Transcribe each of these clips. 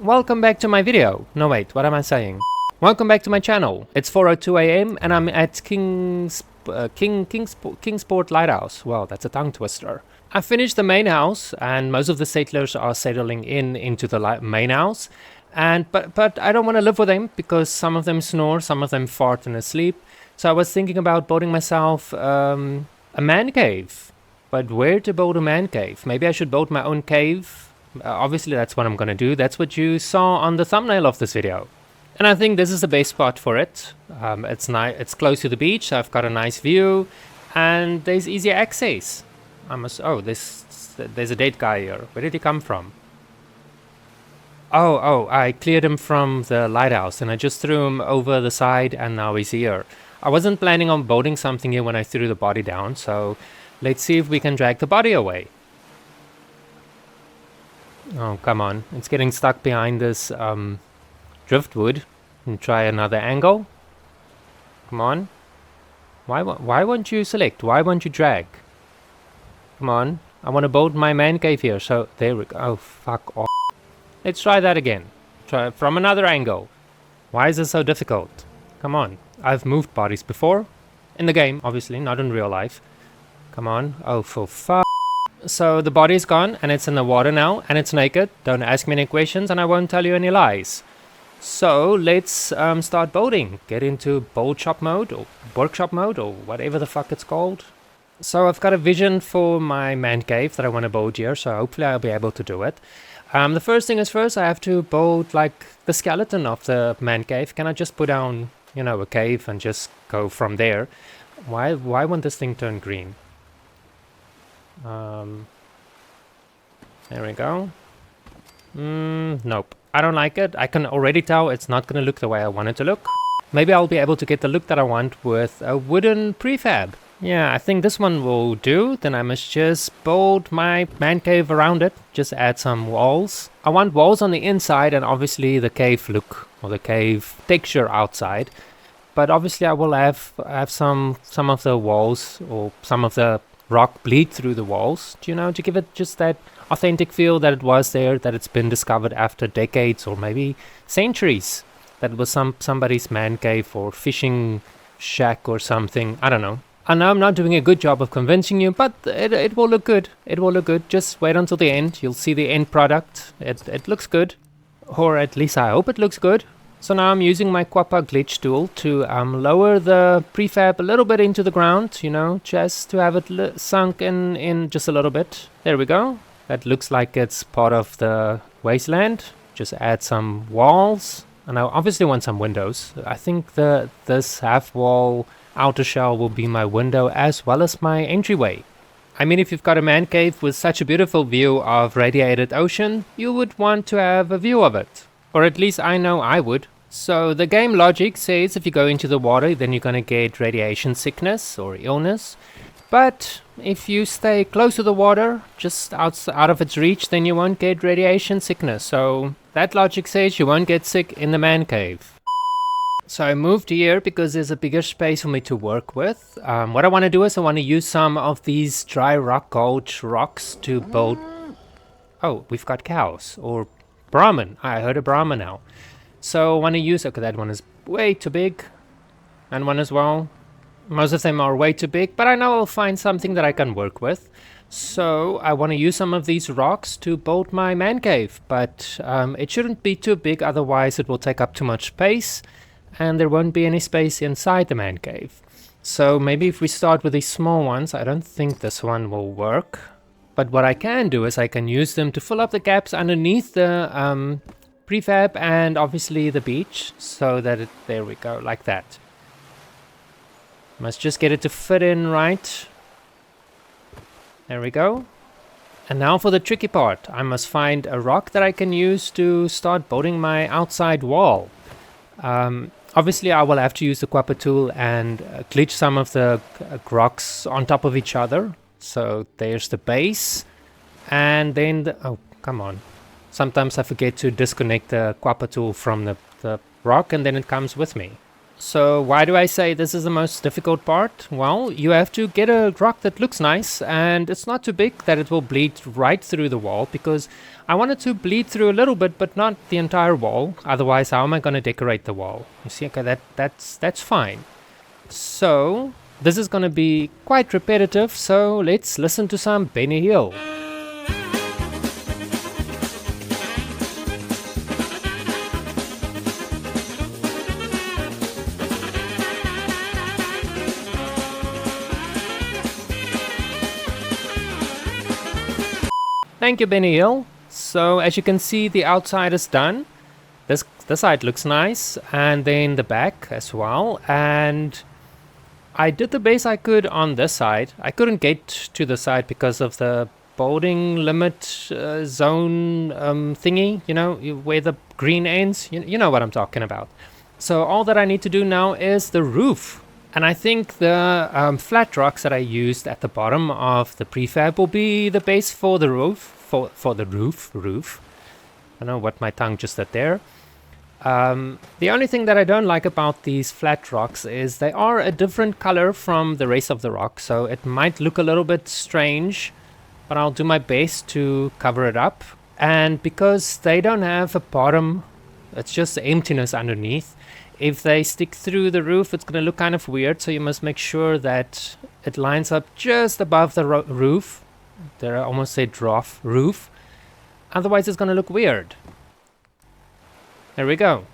Welcome back to my video. No wait, what am I saying? Welcome back to my channel. It's 4:02 AM and I'm at Kingsport Lighthouse. Well, that's a tongue twister. I finished the main house and most of the settlers are settling into the main house. But I don't want to live with them because some of them snore, some of them fart and asleep. So I was thinking about building myself a man cave. But where to build a man cave? Maybe I should build my own cave. Obviously that's what I'm gonna do. That's what you saw on the thumbnail of this video. And I think this is the best spot for it. It's close to the beach, so I've got a nice view. And there's easy access. There's a dead guy here. Where did he come from? Oh, I cleared him from the lighthouse and I just threw him over the side and now he's here. I wasn't planning on building something here when I threw the body down, so let's see if we can drag the body away. Oh, come on. It's getting stuck behind this driftwood. And try another angle. Come on. Why won't you select? Why won't you drag? Come on. I want to build my man cave here. So, there we go. Oh, fuck off. Let's try that again. Try it from another angle. Why is this so difficult? Come on. I've moved bodies before. In the game, obviously, not in real life. Come on. Oh, for fuck. So the body's gone and it's in the water now and it's naked. Don't ask me any questions and I won't tell you any lies. So let's start building. Get into build shop mode or workshop mode or whatever the fuck it's called. So I've got a vision for my man cave that I want to build here. So hopefully I'll be able to do it. The first thing is first I have to build like the skeleton of the man cave. Can I just put down, a cave and just go from there? Why won't this thing turn green? There we go. Nope. I don't like it. I can already tell it's not going to look the way I want it to look. Maybe I'll be able to get the look that I want with a wooden prefab. Yeah, I think this one will do. Then I must just build my man cave around it. Just add some walls. I want walls on the inside and obviously the cave look or the cave texture outside. But obviously I will have some of the walls or some of the rock bleed through the walls, to give it just that authentic feel that it was there, that it's been discovered after decades or maybe centuries, that it was somebody's man cave or fishing shack or something. I don't know. I know I'm not doing a good job of convincing you, but it will look good. It will look good. Just wait until the end. You'll see the end product. It looks good, or at least I hope it looks good. So now I'm using my Quappa glitch tool to lower the prefab a little bit into the ground, just to have it sunk in just a little bit. There we go. That looks like it's part of the wasteland. Just add some walls. And I obviously want some windows. I think this half wall outer shell will be my window as well as my entryway. I mean, if you've got a man cave with such a beautiful view of radiated ocean, you would want to have a view of it. Or at least I know I would. So the game logic says if you go into the water, then you're going to get radiation sickness or illness. But if you stay close to the water, just out of its reach, then you won't get radiation sickness. So that logic says you won't get sick in the man cave. So I moved here because there's a bigger space for me to work with. What I want to do is I want to use some of these dry rock gulch rocks to build... Oh, we've got cows or Brahmin. I heard a Brahmin now. So I want to use, okay, that one is way too big, and one as well. Most of them are way too big, but I know I'll find something that I can work with. So I want to use some of these rocks to build my man cave, but it shouldn't be too big, otherwise it will take up too much space, and there won't be any space inside the man cave. So maybe if we start with these small ones, I don't think this one will work. But what I can do is I can use them to fill up the gaps underneath the... prefab and obviously the beach, so that there we go, like that. Must just get it to fit in right. There we go. And now for the tricky part. I must find a rock that I can use to start building my outside wall. Obviously I will have to use the Quappa tool and glitch some of the rocks on top of each other. So there's the base, and then oh, come on. Sometimes I forget to disconnect the Quappa tool from the rock and then it comes with me. So why do I say this is the most difficult part? Well, you have to get a rock that looks nice and it's not too big that it will bleed right through the wall, because I want it to bleed through a little bit but not the entire wall. Otherwise, how am I going to decorate the wall? You see, okay, that's fine. So this is going to be quite repetitive, so let's listen to some Benny Hill. Thank you, Benny Hill. So as you can see, the outside is done. This side looks nice, and then the back as well. And I did the best I could on this side. I couldn't get to the side because of the bolding limit zone thingy, you know, where the green ends. You know what I'm talking about. So all that I need to do now is the roof. And I think the flat rocks that I used at the bottom of the prefab will be the base for the roof, for the roof. I don't know what my tongue just did there. The only thing that I don't like about these flat rocks is they are a different color from the rest of the rock, so it might look a little bit strange, but I'll do my best to cover it up. And because they don't have a bottom, it's just emptiness underneath. If they stick through the roof, it's going to look kind of weird, so you must make sure that it lines up just above the roof. There I almost said roof. Otherwise it's going to look weird. There we go.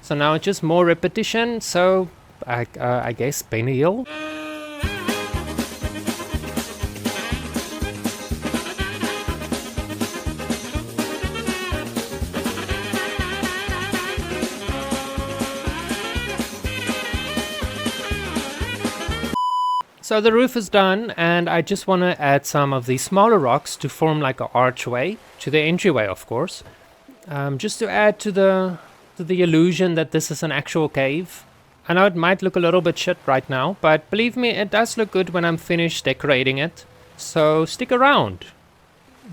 So now it's just more repetition, so I guess Benny Hill. So the roof is done, and I just want to add some of these smaller rocks to form like an archway to the entryway, of course, just to add to the illusion that this is an actual cave. I know it might look a little bit shit right now, but believe me, it does look good when I'm finished decorating it. So stick around.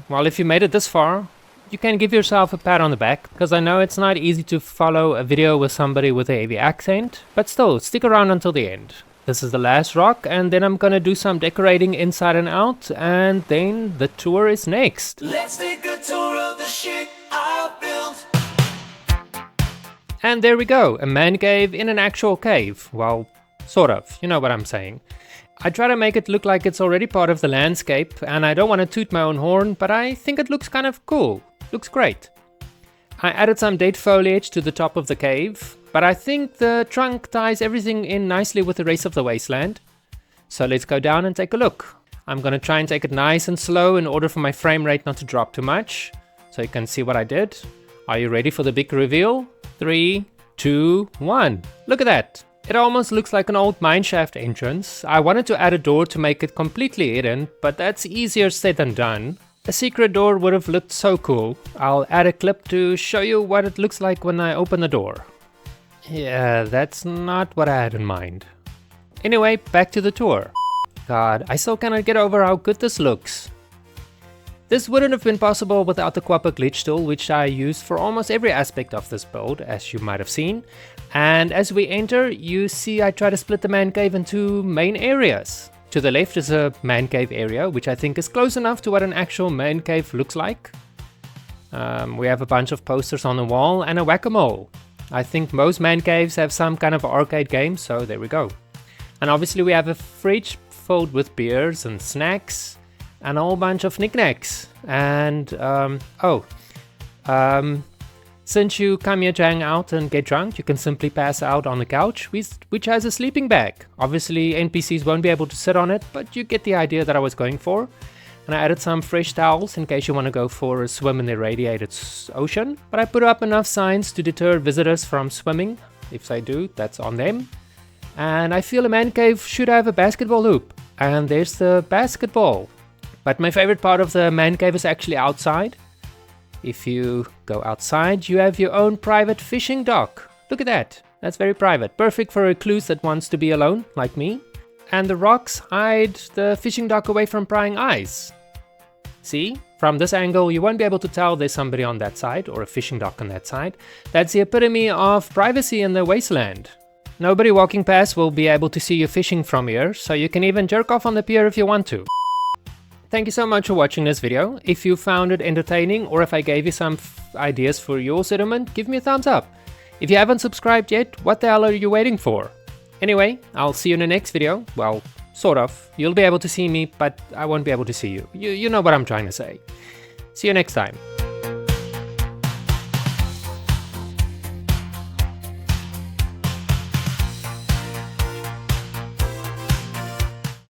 Well, if you made it this far, you can give yourself a pat on the back, because I know it's not easy to follow a video with somebody with a heavy accent, but still, stick around until the end. This is the last rock, and then I'm gonna do some decorating inside and out, and then the tour is next. Let's take a tour of the shit I built. And there we go, a man cave in an actual cave. Well, sort of, you know what I'm saying. I try to make it look like it's already part of the landscape, and I don't want to toot my own horn, but I think it looks kind of cool. Looks great. I added some date foliage to the top of the cave, but I think the trunk ties everything in nicely with the rest of the wasteland. So let's go down and take a look. I'm gonna try and take it nice and slow in order for my frame rate not to drop too much, so you can see what I did. Are you ready for the big reveal? 3, 2, 1. Look at that. It almost looks like an old mineshaft entrance. I wanted to add a door to make it completely hidden, but that's easier said than done. A secret door would have looked so cool. I'll add a clip to show you what it looks like when I open the door. Yeah, that's not what I had in mind. Anyway, back to the tour. God, I still cannot get over how good this looks. This wouldn't have been possible without the Quapper glitch tool, which I used for almost every aspect of this build, as you might have seen. And as we enter, you see I try to split the man cave into main areas. To the left is a man cave area, which I think is close enough to what an actual man cave looks like. We have a bunch of posters on the wall and a whack-a-mole. I think most man caves have some kind of arcade game, so there we go. And obviously we have a fridge filled with beers and snacks and a whole bunch of knickknacks. And since you come here to hang out and get drunk, you can simply pass out on the couch, which has a sleeping bag. Obviously NPCs won't be able to sit on it, but you get the idea that I was going for. And I added some fresh towels in case you want to go for a swim in the radiated ocean. But I put up enough signs to deter visitors from swimming. If they do, that's on them. And I feel a man cave should have a basketball hoop. And there's the basketball. But my favorite part of the man cave is actually outside. If you go outside, you have your own private fishing dock. Look at that. That's very private. Perfect for a recluse that wants to be alone, like me. And the rocks hide the fishing dock away from prying eyes. See? From this angle, you won't be able to tell there's somebody on that side or a fishing dock on that side. That's the epitome of privacy in the wasteland. Nobody walking past will be able to see you fishing from here, so you can even jerk off on the pier if you want to. Thank you so much for watching this video. If you found it entertaining, or if I gave you some ideas for your settlement, give me a thumbs up. If you haven't subscribed yet, what the hell are you waiting for? Anyway, I'll see you in the next video. Well, sort of. You'll be able to see me, but I won't be able to see you. You know what I'm trying to say. See you next time.